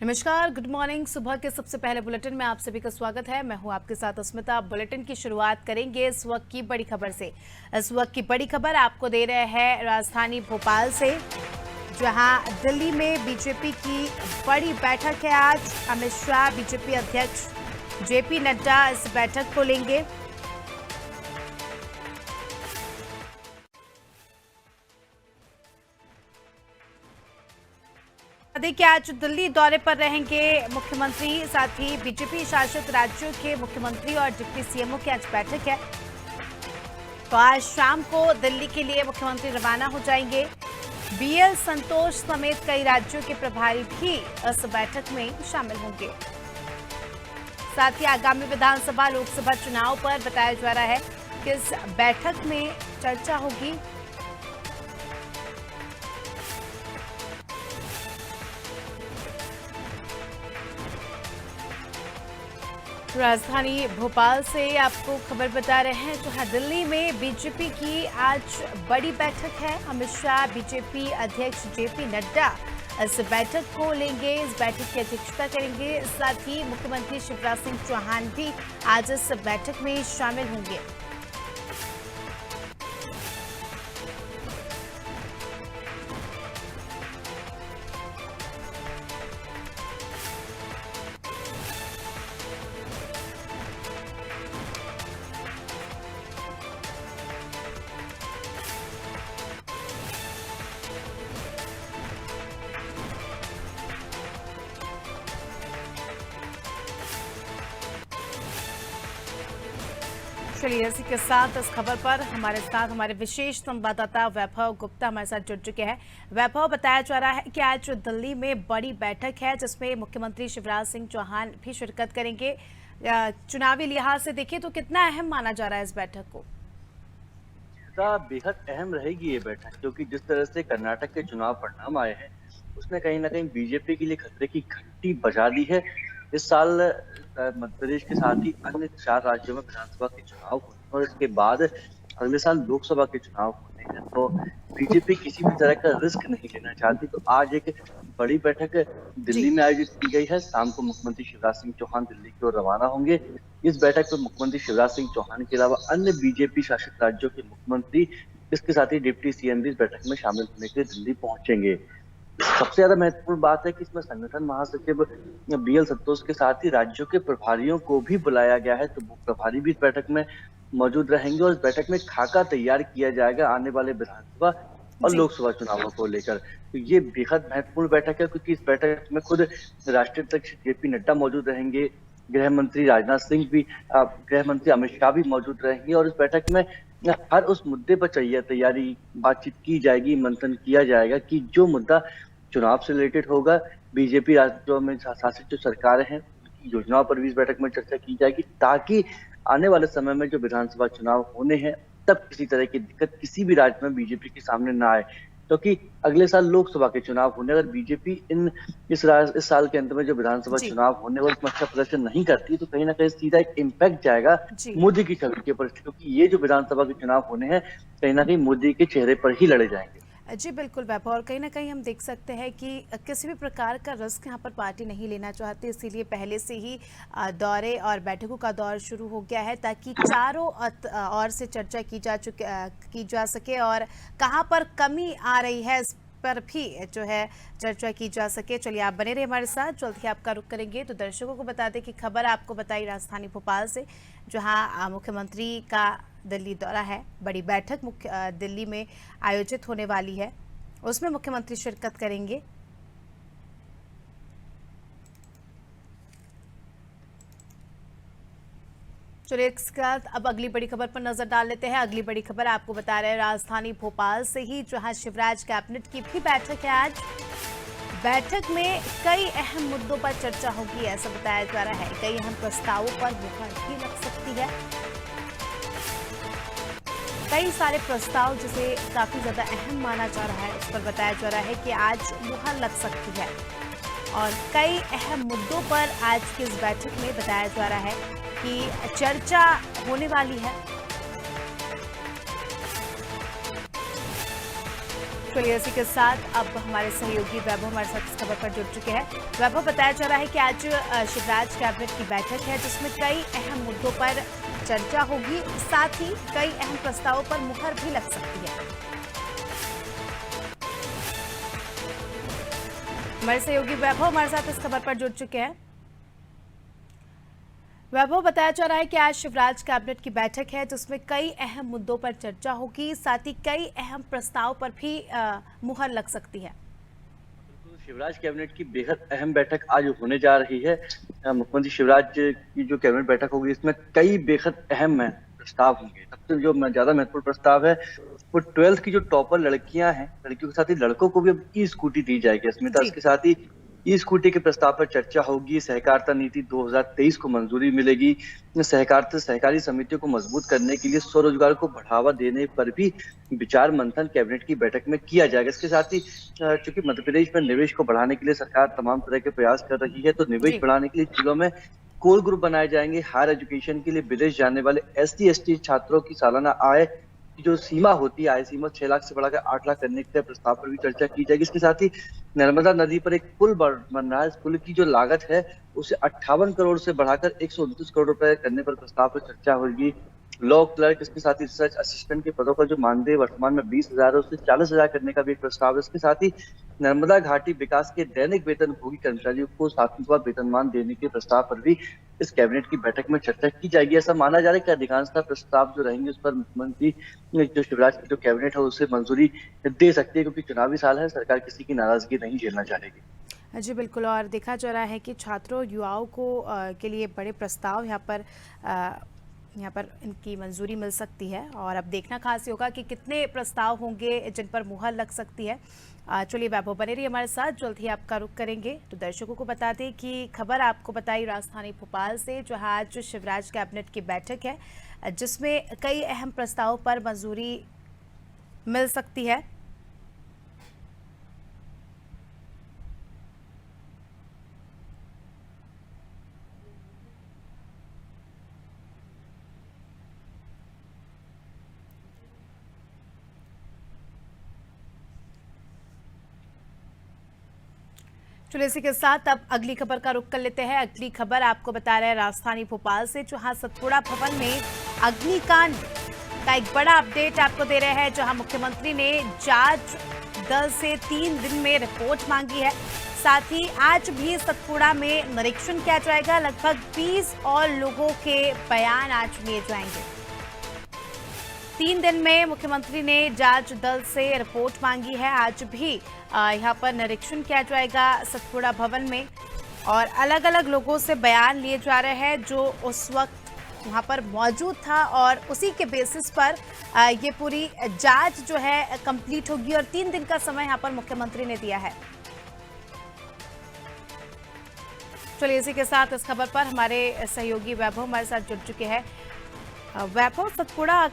नमस्कार, good morning. सुबह के सबसे पहले बुलेटिन में आप सभी का स्वागत है। मैं हूं आपके साथ अस्मिता। बुलेटिन की शुरुआत करेंगे इस वक्त की बड़ी खबर से। इस वक्त की बड़ी खबर आपको दे रहे हैं राजधानी भोपाल से, जहां दिल्ली में बीजेपी की बड़ी बैठक है। आज अमित शाह, बीजेपी अध्यक्ष जेपी नड्डा इस बैठक को लेंगे। देखिए, आज दिल्ली दौरे पर रहेंगे मुख्यमंत्री, साथ ही बीजेपी शासित राज्यों के मुख्यमंत्री और डिप्टी सीएमओ की आज बैठक है। तो आज शाम को दिल्ली के लिए मुख्यमंत्री रवाना हो जाएंगे। बीएल संतोष समेत कई राज्यों के प्रभारी भी इस बैठक में शामिल होंगे। साथ ही आगामी विधानसभा लोकसभा चुनाव पर बताया जा रहा है कि इस बैठक में चर्चा होगी। राजधानी भोपाल से आपको खबर बता रहे हैं, जहां दिल्ली में बीजेपी की आज बड़ी बैठक है। अमित शाह, बीजेपी अध्यक्ष जेपी नड्डा इस बैठक को लेंगे, इस बैठक की अध्यक्षता करेंगे। साथ ही मुख्यमंत्री शिवराज सिंह चौहान भी आज इस बैठक में शामिल होंगे। चलिए, इसी के साथ इस खबर पर हमारे विशेष संवाददाता वैभव गुप्ता हमारे साथ जुड़ चुके हैं। वैभव, बताया जा रहा है कि आज दिल्ली में बड़ी बैठक है, जिसमें मुख्यमंत्री शिवराज सिंह चौहान भी शिरकत करेंगे। चुनावी लिहाज से देखें तो कितना अहम माना जा रहा है इस बैठक को? बेहद अहम रहेगी ये बैठक, क्योंकि जिस तरह से कर्नाटक के चुनाव परिणाम आए हैं उसने कहीं ना कहीं बीजेपी के लिए खतरे की घंटी बजा दी है। इस साल मध्य प्रदेश के साथ ही अन्य 4 राज्यों में विधानसभा के चुनाव होने हैं और इसके बाद अगले साल लोकसभा के चुनाव होने हैं। तो बीजेपी किसी भी तरह का रिस्क नहीं लेना चाहती। तो आज एक बड़ी बैठक दिल्ली में आयोजित की गई है। शाम को मुख्यमंत्री शिवराज सिंह चौहान दिल्ली की ओर रवाना होंगे। इस बैठक में मुख्यमंत्री शिवराज सिंह चौहान के अलावा अन्य बीजेपी शासित राज्यों के मुख्यमंत्री, इसके साथ ही डिप्टी सीएम भी इस बैठक में शामिल होने के लिए दिल्ली पहुंचेंगे। सबसे ज्यादा महत्वपूर्ण बात है कि इसमें संगठन महासचिव बीएल संतोष के साथ ही राज्यों के प्रभारियों को भी बुलाया गया है। तो वो प्रभारी भी इस बैठक में मौजूद रहेंगे और इस बैठक में खाका तैयार किया जाएगा आने वाले विधानसभा और लोकसभा चुनावों को लेकर। तो ये बेहद महत्वपूर्ण बैठक है, क्योंकि इस बैठक में खुद राष्ट्रीय अध्यक्ष जेपी नड्डा मौजूद रहेंगे, गृह मंत्री राजनाथ सिंह भी, गृह मंत्री अमित शाह भी मौजूद रहेंगे। और इस बैठक में हर उस मुद्दे पर तैयारी बातचीत की जाएगी, मंथन किया जाएगा कि जो मुद्दा चुनाव से रिलेटेड होगा, बीजेपी राज्यों में शासित जो सरकारें हैं उनकी योजनाओं पर भी इस बैठक में चर्चा की जाएगी, ताकि आने वाले समय में जो विधानसभा चुनाव होने हैं तब किसी तरह की दिक्कत किसी भी राज्य में बीजेपी के सामने ना आए। क्योंकि अगले साल लोकसभा के चुनाव होने, अगर बीजेपी इस साल के अंत में जो विधानसभा चुनाव होने और इसमें अच्छा प्रदर्शन नहीं करती, तो कहीं ना कहीं सीधा एक इम्पैक्ट जाएगा मोदी की छवि के ऊपर, क्योंकि ये जो विधानसभा के चुनाव होने हैं कहीं ना कहीं मोदी के चेहरे पर ही लड़े जाएंगे। जी बिल्कुल वैभव, और कहीं ना कहीं हम देख सकते हैं कि किसी भी प्रकार का रिस्क यहाँ पर पार्टी नहीं लेना चाहती, इसीलिए पहले से ही दौरे और बैठकों का दौर शुरू हो गया है, ताकि चारों ओर से चर्चा की जा सके और कहाँ पर कमी आ रही है इस पर भी जो है चर्चा की जा सके। चलिए, आप बने रहे हमारे साथ, जल्द ही आपका रुख करेंगे। तो दर्शकों को बता दें कि खबर आपको बताई राजधानी भोपाल से, जहां मुख्यमंत्री का दिल्ली दौरा है। बड़ी बैठक दिल्ली में आयोजित होने वाली है, उसमें मुख्यमंत्री शिरकत करेंगे। चलिए, इसके बाद अब अगली बड़ी खबर पर नजर डाल लेते हैं। अगली बड़ी खबर आपको बता रहे हैं राजधानी भोपाल से ही, जहां शिवराज कैबिनेट की भी बैठक है आज। बैठक में कई अहम मुद्दों पर चर्चा होगी, ऐसा बताया जा रहा है। कई अहम प्रस्तावों पर मुहर भी लग सकती है। कई सारे प्रस्ताव जिसे काफी ज्यादा अहम माना जा रहा है, उस पर बताया जा रहा है कि आज मुहर लग सकती है। और कई अहम मुद्दों पर आज की इस बैठक में बताया जा रहा है कि चर्चा होने वाली है। चलिए इसी के साथ अब हमारे सहयोगी वैभव हमारे साथ इस खबर पर जुड़ चुके हैं। वैभव, बताया जा रहा है कि आज शिवराज कैबिनेट की बैठक है जिसमें कई अहम मुद्दों पर चर्चा होगी, साथ ही कई अहम प्रस्तावों पर मुहर भी लग सकती है। हमारे सहयोगी वैभव हमारे साथ इस खबर पर जुड़ चुके हैं। वैभव, बताया जा रहा है कि आज शिवराज कैबिनेट की बैठक है जिसमें कई अहम मुद्दों पर चर्चा होगी, साथ ही कई अहम प्रस्ताव पर भी मुहर लग सकती है। शिवराज कैबिनेट की बेहद अहम बैठक आज होने जा रही है। मुख्यमंत्री शिवराज की जो कैबिनेट बैठक होगी इसमें कई बेहद अहम प्रस्ताव होंगे। सबसे जो ज्यादा महत्वपूर्ण प्रस्ताव है वो 12th की जो टॉपर लड़कियां हैं, लड़कियों के साथ ही लड़कों को भी अब ई स्कूटी दी जाएगी अस्मिता। इसके साथ ही ई स्कूटी के प्रस्ताव पर चर्चा होगी। सहकारिता नीति 2023 को मंजूरी मिलेगी। सहकारिता सहकारी समितियों को मजबूत करने के लिए स्वरोजगार को बढ़ावा देने पर भी विचार मंथन कैबिनेट की बैठक में किया जाएगा। इसके साथ ही चूंकि मध्य प्रदेश में निवेश को बढ़ाने के लिए सरकार तमाम तरह के प्रयास कर रही है, तो निवेश बढ़ाने के लिए जिलों में कोर ग्रुप बनाए जाएंगे। हायर एजुकेशन के लिए विदेश जाने वाले SC/ST छात्रों की सालाना आय की जो सीमा होती है, आय सीमा 6 लाख से बढ़ाकर 8 लाख करने के प्रस्ताव पर भी चर्चा की जाएगी। इसके साथ ही नर्मदा नदी पर एक पुल बन रहा है। इस पुल की जो लागत है उसे 58 करोड़ से बढ़ाकर 129 करोड़ रुपए करने पर प्रस्ताव पर चर्चा होगी। लॉ क्लर्क, इसके साथ ही रिसर्च असिस्टेंट के पदों का जो मानदेय वर्तमान में 20,000 है उसे 40,000 करने का भी एक प्रस्ताव है। इसके साथ ही नर्मदा घाटी विकास के दैनिक वेतन भोगी कर्मचारियों को 7वां वेतनमान देने के प्रस्ताव पर भी इस कैबिनेट की बैठक में चर्चा की जाएगी। ऐसा माना जा रहा है कि अधिकांशतः प्रस्ताव जो रहेंगे उस पर मुख्यमंत्री जो शिवराज की जो कैबिनेट है उसे मंजूरी दे सकती है, क्योंकि चुनावी साल है, सरकार किसी की नाराजगी नहीं झेलना चाहेगी। जी बिल्कुल, और देखा जा रहा है कि छात्रों युवाओं को के लिए बड़े प्रस्ताव यहाँ पर इनकी मंजूरी मिल सकती है, और अब देखना खास होगा कि कितने प्रस्ताव होंगे जिन पर मुहर लग सकती है। चलिए वैभव, बने रहिए हमारे साथ, जल्द ही आपका रुख करेंगे। तो दर्शकों को बता दें कि खबर आपको बताई राजधानी भोपाल से, जहां आज शिवराज कैबिनेट की बैठक है जिसमें कई अहम प्रस्तावों पर मंजूरी मिल सकती है। चलिए इसी के साथ अब अगली खबर का रुख कर लेते हैं। अगली खबर आपको बता रहे हैं राजधानी भोपाल से, जहां सतपुड़ा भवन में अग्निकांड का एक बड़ा अपडेट आपको दे रहे हैं, जहां मुख्यमंत्री ने जांच दल से 3 दिन में रिपोर्ट मांगी है। साथ ही आज भी सतपुड़ा में निरीक्षण किया जाएगा। लगभग 20 और लोगों के बयान आज लिए जाएंगे। 3 दिन में मुख्यमंत्री ने जांच दल से रिपोर्ट मांगी है। आज भी यहाँ पर निरीक्षण किया जाएगा सतपुड़ा भवन में, और अलग अलग लोगों से बयान लिए जा रहे हैं जो उस वक्त वहाँ पर मौजूद था, और उसी के बेसिस पर ये पूरी जांच जो है कंप्लीट होगी, और 3 दिन का समय यहाँ पर मुख्यमंत्री ने दिया है। चलिए इसी के साथ इस खबर पर हमारे सहयोगी वैभव हमारे साथ जुड़ चुके हैं। वैभव, सतपुड़ा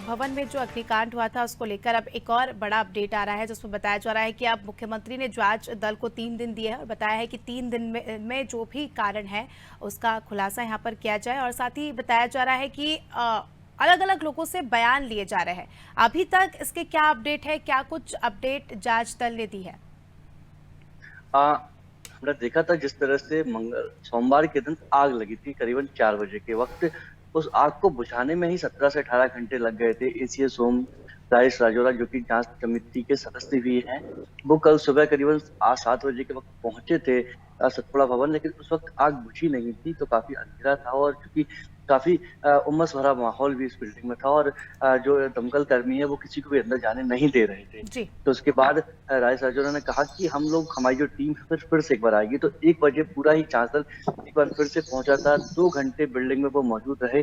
भवन में जो अग्निकांड हुआ था उसको लेकर अब एक और बड़ा अपडेट आ रहा है, जिसमें बताया जा रहा है कि अब मुख्यमंत्री ने जांच दल को 3 दिन दिए हैं, और बताया है कि 3 दिन में जो भी कारण है उसका खुलासा यहाँ पर किया जाए। और साथ ही बताया जा रहा है कि अलग अलग लोगों से बयान लिए जा रहे हैं। अभी तक इसके क्या अपडेट है, क्या कुछ अपडेट जांच दल ने दी है? हमने देखा था जिस तरह से सोमवार के दिन आग लगी थी करीबन 4 बजे के वक्त, उस आग को बुझाने में ही 17 से 18 घंटे लग गए थे। ACS ओम राजेश राजौरा, जो कि जांच समिति के सदस्य भी हैं, वो कल सुबह करीबन 7 बजे के वक्त पहुंचे थे सतपुड़ा भवन, लेकिन उस वक्त आग बुझी नहीं थी, तो काफी अंधेरा था, और क्योंकि काफी उमस भरा माहौल भी इस बिल्डिंग में था, और जो दमकल कर्मी है वो किसी को भी अंदर जाने नहीं दे रहे थे। तो उसके बाद राजेश राजौरा ने कहा कि हमारी जो टीम है फिर से एक बार आएगी। तो 1 बजे पूरा ही जांच दल एक बार फिर से पहुंचा था। 2 घंटे बिल्डिंग में वो मौजूद रहे।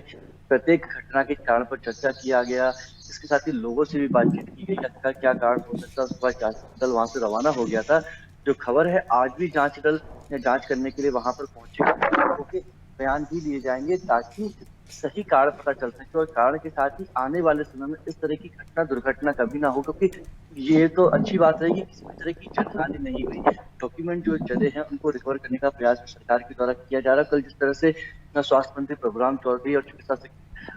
प्रत्येक घटना के कारण पर चर्चा किया गया। इसके साथ ही लोगों से भी बातचीत की गई कि क्या कारण हो सकता है। उसके बाद जांच दल वहां से रवाना हो गया था। जो खबर है, आज भी जांच दल जांच करने के लिए वहां पर पहुंचेगा, बयान भी लिए जाएंगे ताकि सही कारण पता चल सके, और कारण के साथ ही आने वाले समय में इस तरह की दुर्घटना कभी ना हो, क्योंकि ये तो अच्छी बात है कि किसी भी तरह की जनहानि नहीं हुई। डॉक्यूमेंट जो जले हैं उनको रिकवर करने का प्रयास सरकार के द्वारा किया जा रहा है। कल जिस तरह से स्वास्थ्य मंत्री प्रभुराम चौधरी और चिकित्सा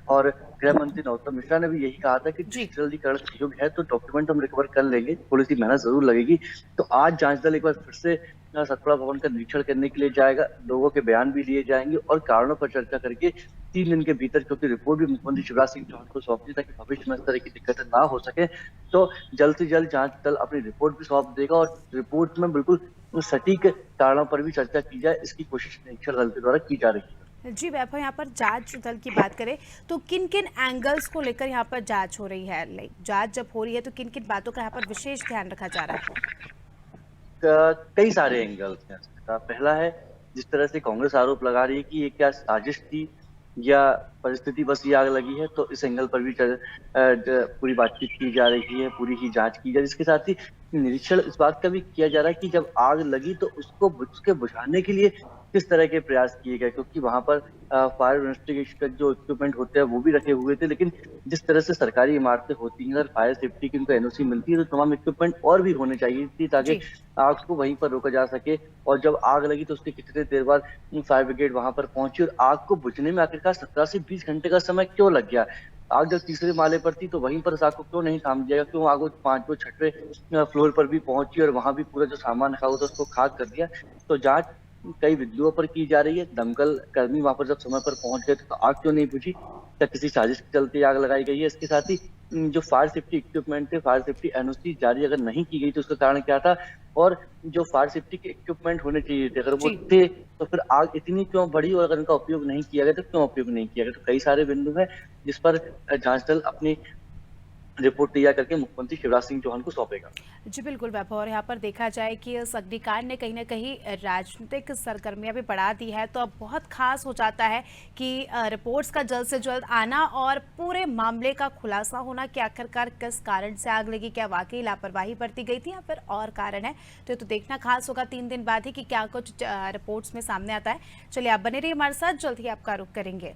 और गृह मंत्री नरोत्तम मिश्रा ने भी यही कहा था कि जी। डिजिटलीकरण युग है तो डॉक्यूमेंट हम रिकवर कर लेंगे, थोड़ी सी मेहनत जरूर लगेगी। तो आज जांच दल एक बार फिर से सतपुड़ा भवन का निरीक्षण करने के लिए जाएगा, लोगों के बयान भी लिए जाएंगे और कारणों पर चर्चा करके 3 दिन के भीतर, क्योंकि रिपोर्ट भी मुख्यमंत्री शिवराज सिंह चौहान को सौंपी ताकि भविष्य में इस तरह की दिक्कतें ना हो सके, तो जल्द से जल्द जांच दल अपनी रिपोर्ट भी सौंप देगा और रिपोर्ट में बिल्कुल सटीक कारणों पर भी चर्चा की जाए, इसकी कोशिश निरीक्षण दल के द्वारा की जा रही है। जी वैभव, यहाँ पर जांच दल की बात करें तो किन किन एंगल्स को लेकर यहाँ पर जांच हो रही है? लाइक जांच जब हो रही है तो किन किन बातों का यहाँ पर विशेष ध्यान रखा जा रहा है? कई सारे एंगल्स हैं। पहला है, जिस तरह से कांग्रेस आरोप लगा रही है कि ये क्या साजिश थी या परिस्थिति बस ये आग लगी है, तो इस एंगल पर भी पूरी बातचीत की जा रही है, पूरी ही जांच की जा रही है। इसके साथ ही निरीक्षण इस बात का भी किया जा रहा है कि जब आग लगी तो उसके बुझाने के लिए किस तरह के प्रयास किए गए, क्योंकि वहां पर फायर इन्वेस्टिगेशन का जो इक्विपमेंट होते हैं वो भी रखे हुए थे, लेकिन जिस तरह से सरकारी इमारतें होती हैं, अगर फायर सेफ्टी की उनको एनओसी मिलती है तो तमाम इक्विपमेंट और भी होने चाहिए थी ताकि जी। आग को वहीं पर रोका जा सके। और जब आग लगी तो उसके कितने देर बाद फायर ब्रिगेड वहां पर पहुंची और आग को बुझने में आखिरकार 17 से 20 घंटे का समय क्यों लग गया? आग जब तीसरे माले पर थी तो वहीं पर उस आग को क्यों नहीं थाम दिया? क्यों आग 5वें 6वें फ्लोर पर भी पहुंची और वहां भी पूरा जो सामान रखा हुआ था उसको खाक कर दिया? तो जांच कई बिंदुओं पर की जा रही है। दमकल कर्मी वहां पर जब समय पर पहुंच गए तो आग क्यों नहीं बुझी? क्या किसी साजिश के चलते आग लगाई गई है? इसके साथ ही जो फायर सेफ्टी इक्विपमेंट थे, फायर सेफ्टी एनओसी जारी अगर नहीं की गई तो उसका कारण क्या था? और जो फायर सेफ्टी के इक्विपमेंट होने चाहिए थे, अगर वो जी। थे तो फिर आग इतनी क्यों बढ़ी? और अगर उनका उपयोग नहीं किया गया तो क्यों उपयोग नहीं किया गया? तो कई सारे बिंदु हैं जिस पर जांच दल अपनी रिपोर्ट तैयार करके मुख्यमंत्री शिवराज सिंह चौहान को सौंपेगा। जी बिल्कुल वैभव, और यहाँ पर देखा जाए कि इस अग्निकांड ने कहीं ना कहीं राजनीतिक सरगर्मियां भी बढ़ा दी है, तो अब बहुत खास हो जाता है कि रिपोर्ट्स का जल्द से जल्द आना और पूरे मामले का खुलासा होना कि आखिरकार किस कारण से आग लगी, क्या वाकई लापरवाही बरती गई थी या फिर और कारण है। तो ये तो देखना खास होगा 3 दिन बाद ही कि क्या कुछ रिपोर्ट्स में सामने आता है। चलिए आप बने रहिए हमारे साथ, जल्द ही आपका रुख करेंगे।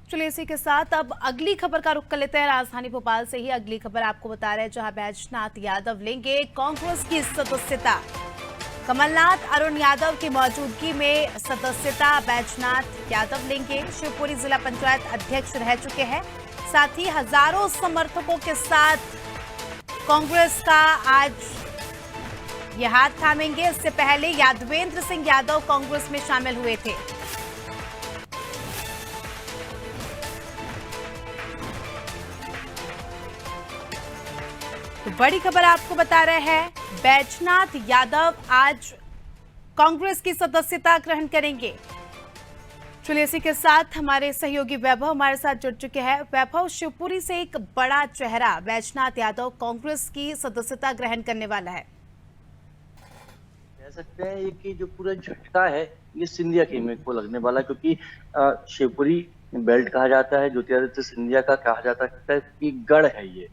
चलिए इसी के साथ अब अगली खबर का रुख कर लेते हैं। राजधानी भोपाल से ही अगली खबर आपको बता रहे हैं, जहां बैजनाथ यादव लेंगे कांग्रेस की सदस्यता। कमलनाथ अरुण यादव की मौजूदगी में सदस्यता बैजनाथ यादव लेंगे। शिवपुरी जिला पंचायत अध्यक्ष रह चुके हैं, साथ ही हजारों समर्थकों के साथ कांग्रेस का आज ये हाथ थामेंगे। इससे पहले यादवेंद्र सिंह यादव कांग्रेस में शामिल हुए थे। तो बड़ी खबर आपको बता रहे हैं, बैजनाथ यादव आज कांग्रेस की सदस्यता ग्रहण करेंगे। चलिए इसी के साथ हमारे सहयोगी वैभव हमारे साथ जुड़ चुके हैं। वैभव, शिवपुरी से एक बड़ा चेहरा बैजनाथ यादव कांग्रेस की सदस्यता ग्रहण करने वाला है। कह सकते हैं ये कि जो पूरा झटका है ये सिंधिया खेमे को लगने वाला, क्योंकि शिवपुरी बेल्ट कहा जाता है, ज्योतिरादित्य सिंधिया का कहा जाता है कि गढ़ है ये।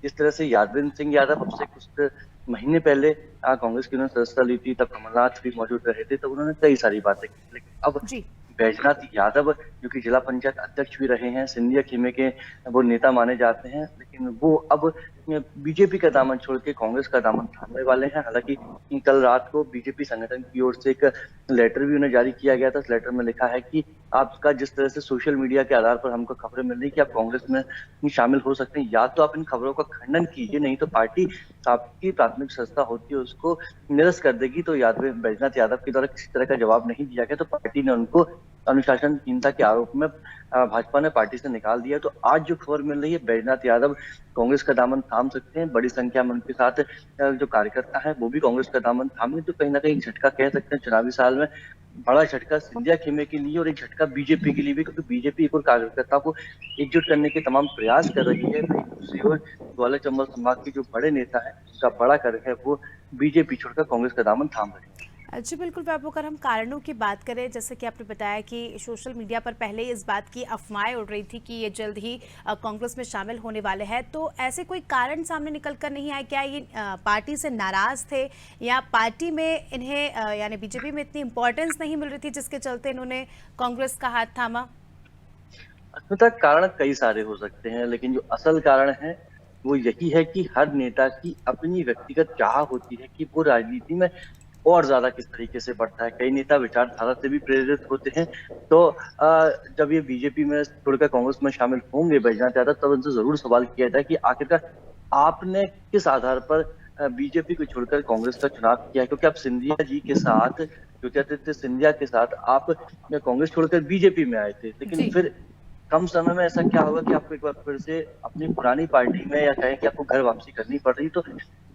जिस तरह से यादवेंद्र सिंह यादव अब से कुछ महीने पहले कांग्रेस की उन्होंने सदस्यता ली थी, तब कमलनाथ भी मौजूद रहे थे, तब उन्होंने कई सारी बातें की, लेकिन अब जी। बैजनाथ यादव जो कि जिला पंचायत अध्यक्ष भी रहे हैं, सिंधिया खेमे के वो नेता माने जाते हैं, लेकिन वो अब बीजेपी का दामन छोड़ के कांग्रेस का दामन थामने वाले हैं। हालांकि कल रात को बीजेपी संगठन की ओर से एक लेटर भी उन्हें जारी किया गया था। इस लेटर में लिखा है कि आपका जिस तरह से सोशल मीडिया के आधार पर हमको खबरें मिल रही कि आप कांग्रेस में शामिल हो सकते हैं, या तो आप इन खबरों का खंडन कीजिए, नहीं तो पार्टी आपकी प्राथमिक संस्था होती है उसको निरस्त कर देगी। तो बैजनाथ यादव के द्वारा किसी तरह का जवाब नहीं दिया गया, तो पार्टी ने उनको अनुशासनहीनता के आरोप में भाजपा ने पार्टी से निकाल दिया। तो आज जो खबर मिल रही है, बैजनाथ यादव कांग्रेस का दामन थाम सकते हैं। बड़ी संख्या में उनके साथ जो कार्यकर्ता है वो भी कांग्रेस का दामन थामे, तो कहीं ना कहीं झटका कह सकते हैं चुनावी साल में। बड़ा झटका सिंधिया खेमे के लिए और एक झटका बीजेपी के लिए भी, क्योंकि बीजेपी एक और कार्यकर्ता को एकजुट करने के तमाम प्रयास कर रही है। दूसरी ओर ग्वालियर चंबल संभाग के जो बड़े नेता है, उसका बड़ा कर है वो बीजेपी छोड़कर कांग्रेस का दामन थाम रहे हैं। जी बिल्कुल वैभव, अगर हम कारणों की बात करें, जैसे कि आपने बताया कि सोशल मीडिया पर पहले इस बात की अफवाहें उड़ रही थी कि ये जल्द ही कांग्रेस में शामिल होने वाले हैं, तो ऐसे कोई कारण सामने निकल कर नहीं आए? क्या ये पार्टी से नाराज थे या पार्टी में इन्हें यानी बीजेपी में इतनी इंपॉर्टेंस नहीं मिल रही थी जिसके चलते इन्होंने कांग्रेस का हाथ थामा? कारण कई सारे हो सकते हैं, लेकिन जो असल कारण है वो यही है कि हर नेता की अपनी व्यक्तिगत चाह होती है कि वो राजनीति में और ज्यादा किस तरीके से बढ़ता है। कई नेता विचारधारा से भी प्रेरित होते हैं। तो जब ये बीजेपी में छोड़कर कांग्रेस में शामिल होंगे बैजनाथ यादव, तब उनसे जरूर सवाल किया जाए कि आखिरकार आपने किस आधार पर बीजेपी को छोड़कर कांग्रेस का चुनाव किया है। क्योंकि आप सिंधिया जी के साथ, ज्योतिरादित्य सिंधिया के साथ आप कांग्रेस छोड़कर बीजेपी में आए थे, लेकिन जी। फिर कम समय में ऐसा क्या होगा कि आपको एक बार फिर से अपनी पुरानी पार्टी में, या कहें कि आपको घर वापसी करनी पड़ रही। तो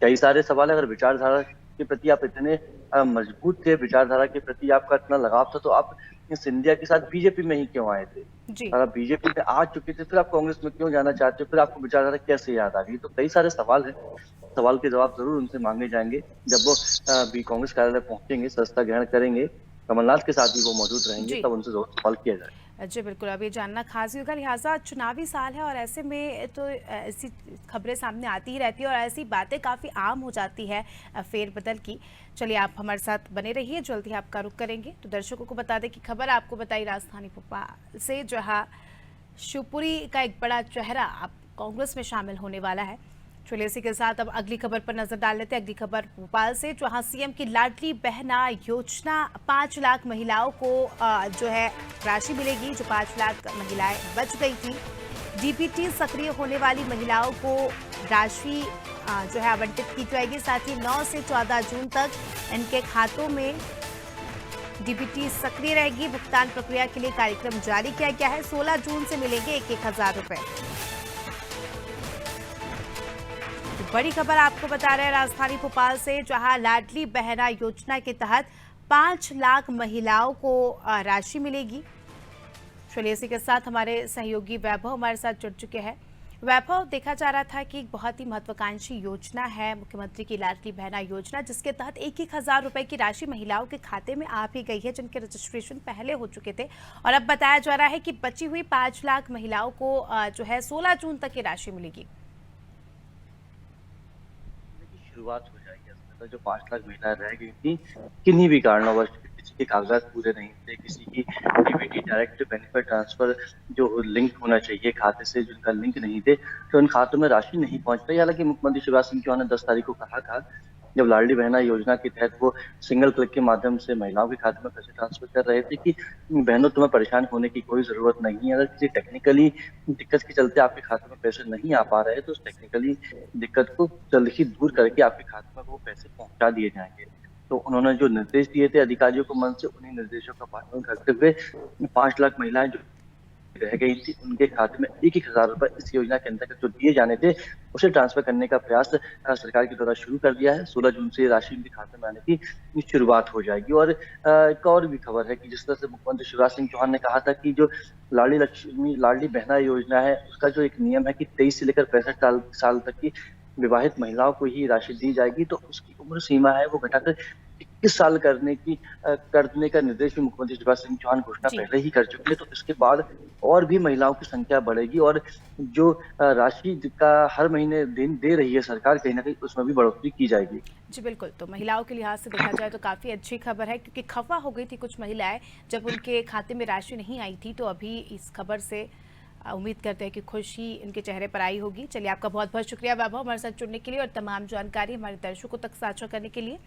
कई सारे सवाल है। अगर विचारधारा के प्रति आप इतने मजबूत थे, विचारधारा के प्रति आपका इतना लगाव था, तो आप सिंधिया के साथ बीजेपी में ही क्यों आए थे? जी। अगर आप बीजेपी में आ चुके थे, फिर आप कांग्रेस में क्यों जाना चाहते हो? फिर आपको विचारधारा कैसे याद आ गई? तो कई सारे सवाल है। सवाल के जवाब जरूर उनसे मांगे जाएंगे जब वो भी कांग्रेस कार्यालय पहुंचेंगे, सदस्यता ग्रहण करेंगे, कमलनाथ के साथ भी वो मौजूद रहेंगे, जी। तब उनसे जरूर सवाल किया जाएगा। जी बिल्कुल, अब ये जानना खास ही होगा, लिहाजा चुनावी साल है और ऐसे में तो ऐसी खबरें सामने आती ही रहती है और ऐसी बातें काफ़ी आम हो जाती है फेरबदल की। चलिए, आप हमारे साथ बने रहिए, जल्दी आपका रुख करेंगे। तो दर्शकों को बता दें कि खबर आपको बताई राजधानी भोपाल से, जहाँ शिवपुरी का एक बड़ा चेहरा अब कांग्रेस में शामिल होने वाला है। चलिए, इसी के साथ अब अगली खबर पर नजर डाल लेते हैं। अगली खबर भोपाल से, जहां सीएम की लाडली बहना योजना 5 लाख महिलाओं को जो है राशि मिलेगी। जो 5 लाख महिलाएं बच गई थी, डीबीटी सक्रिय होने वाली महिलाओं को राशि जो है आवंटित की जाएगी। साथ ही 9 से 14 जून तक इनके खातों में डीबीटी सक्रिय रहेगी। भुगतान प्रक्रिया के लिए कार्यक्रम जारी किया गया है। 16 जून से मिलेंगे 1,000 रुपए। बड़ी खबर आपको बता रहे हैं राजधानी भोपाल से, जहां लाडली बहना योजना के तहत 5 लाख महिलाओं को राशि मिलेगी। चलिए, इसी के साथ हमारे सहयोगी वैभव हमारे साथ जुड़ चुके हैं। वैभव, देखा जा रहा था कि एक बहुत ही महत्वाकांक्षी योजना है मुख्यमंत्री की लाडली बहना योजना, जिसके तहत 1,000 रुपए की राशि महिलाओं के खाते में आ भी गई है, जिनके रजिस्ट्रेशन पहले हो चुके थे। और अब बताया जा रहा है कि बची हुई 5 लाख महिलाओं को जो है 16 जून तक की राशि मिलेगी। शुरुआत हो जाएगी। अस्पताल जो 5 लाख महिलाएं रह गई थी, किन्हीं भी कारणवश, किसी के कागजात पूरे नहीं थे, किसी की डीबीटी डायरेक्ट बेनिफिट ट्रांसफर जो लिंक होना चाहिए खाते से, जिनका लिंक नहीं थे, तो उन खातों में राशि नहीं पहुंच पाई। हालांकि मुख्यमंत्री शिवराज सिंह चौहान ने 10 तारीख को कहा था, जब लाडली बहना योजना के तहत वो सिंगल क्लिक के माध्यम से महिलाओं के खाते में पैसे ट्रांसफर कर रहे थे, कि बहनों तुम्हें परेशान होने की कोई जरूरत नहीं है। अगर किसी टेक्निकली दिक्कत के चलते आपके खाते में पैसे नहीं आ पा रहे हैं, तो उस टेक्निकली दिक्कत को जल्द ही दूर करके आपके खाते में वो पैसे पहुंचा दिए जाएंगे। तो उन्होंने जो निर्देश दिए थे अधिकारियों को मन से, उन्हीं निर्देशों का पालन करते हुए 5 लाख महिलाएं जो रह गई थी, उनके खाते में 1,000 रुपए इस योजना के अंतर्गत जो दिए जाने थे, उसे ट्रांसफर करने का प्रयास सरकार के द्वारा शुरू कर दिया है। 16 जून से राशि उनके खाते में आने की शुरुआत हो जाएगी। और एक और भी खबर है कि जिस तरह से मुख्यमंत्री शिवराज सिंह चौहान ने कहा था कि जो लाडली बहना योजना है, उसका जो एक नियम है कि 23 से लेकर 65 साल तक की विवाहित महिलाओं को ही राशि दी जाएगी, तो उसकी उम्र सीमा है वो घटाकर 21 साल करने का निर्देश भी मुख्यमंत्री शिवराज सिंह चौहान घोषणा जी। पहले ही कर चुके हैं। तो इसके बाद और भी महिलाओं की संख्या बढ़ेगी, और जो राशि का हर महीने दे रही है सरकार, कहीं ना कहीं उसमें भी बढ़ोतरी की जाएगी। जी बिल्कुल, तो महिलाओं के लिहाज से देखा जाए तो काफ़ी अच्छी खबर है, क्योंकि खफा हो गई थी कुछ महिलाएं जब उनके खाते में राशि नहीं आई थी। तो अभी इस खबर से उम्मीद करते हैं कि खुशी इनके चेहरे पर आई होगी। चलिए, आपका बहुत बहुत शुक्रिया वैभव, हमारे साथ जुड़ने के लिए और तमाम जानकारी हमारे दर्शकों तक साझा करने के लिए।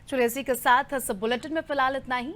चलिए, इसी के साथ बुलेटिन में फिलहाल इतना ही।